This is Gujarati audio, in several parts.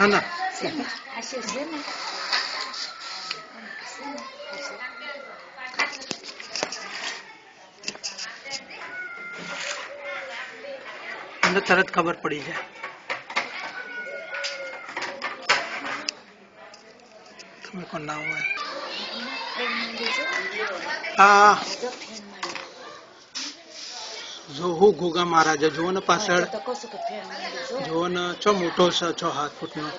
Ana. મને તરત ખબર પડી જાય. તમે કોણ નામ હોય? હા જો હું ઘોગા મહારાજા જુઓ ને પાછળ જુઓ ને છો મોટો છે 6-7 ફૂટનો.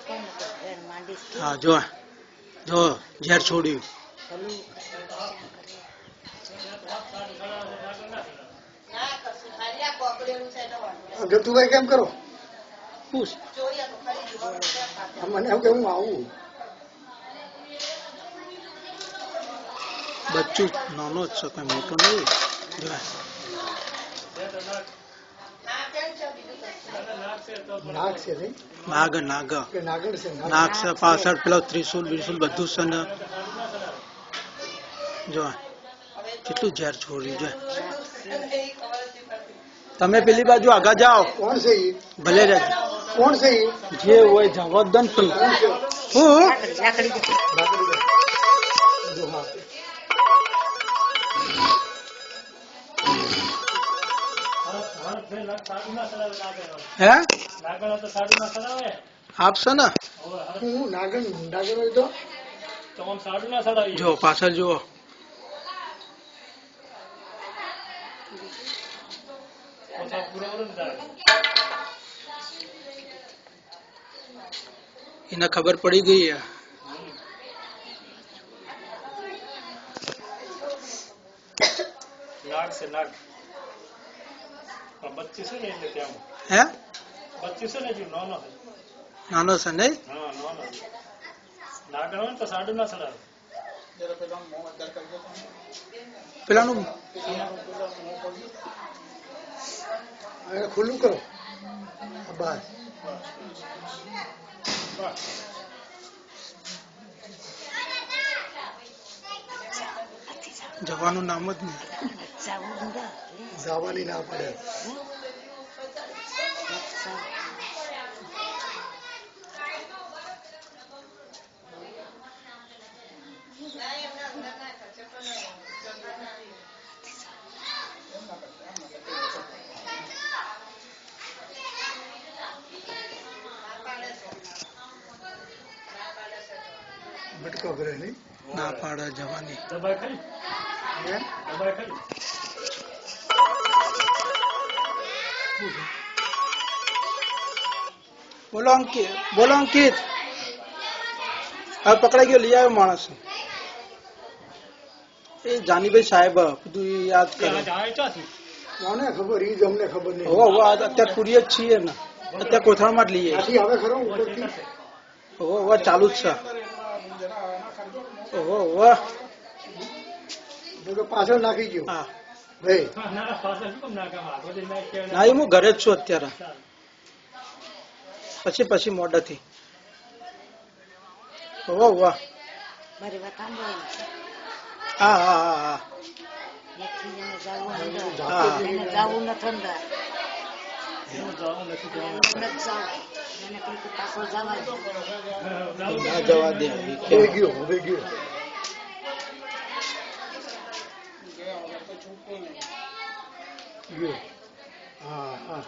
હા જો જો ઝેર છોડ્યું. ગતુભાઈ કેમ કરો? પૂછ મને એમ કે હું આવું. બચ્ચું નાનો જ છે કઈ મોટો નહીં. નાગ છે નહીં? નાગ નાગ કે નાગર છે? નાગ છે પાછળ પેલો ત્રિશુલ બિરશુલ બધું છે ને. જો કેટલું ઝેર છોડ્યું છે. તમે પેલી બાજુ આગળ જાઓ. કોણ છે ઈ? ભલે રહેજો. કોણ છે ઈ? જે હોય જવાબદાર હું હે આપશે ને. હું નાગર નાગર હોય તો જો પાછળ જુઓ. એને ખબર પડી ગઈ. નાગ છે નાગ. બચ્ચી છે ને એટલે ત્યાં હે બચ્ચી છે ને નાનો છે. નાનો છે નહીં? હા નાનો નાગ હોય ને તો સાડું ના ચડાવે. પેલાનું ખુલ્લું કરો બસ. જવાનું નામ જ નહીં. જવાની ના પડે. ભટકો કરે નહીં? ના પાડે જવાની. દબાઈ ખાઈ દબાઈ ખાઈ. બોલો અંકિત. બોલો અંકિત. હવે પકડાઈ ગયો. લઈ આવ્યો માણસ. એ જાનીભાઈ સાહેબ બધું યાદ કરે. કોને ખબર? ઈ જ અમને ખબર નહીં. અત્યારે પૂરીએ જ છીએ ને. અત્યારે કોથળામાં જ લઈએ. હવે ખરો ઉપરથી ચાલુ જ છે. પાછળ નાખી ગયો. હા ભાઈ ના હું ઘરે જ છું અત્યારે. પછી મોડેથી. વાહ હા હા હા હા જવા દે. ગયો. હા હા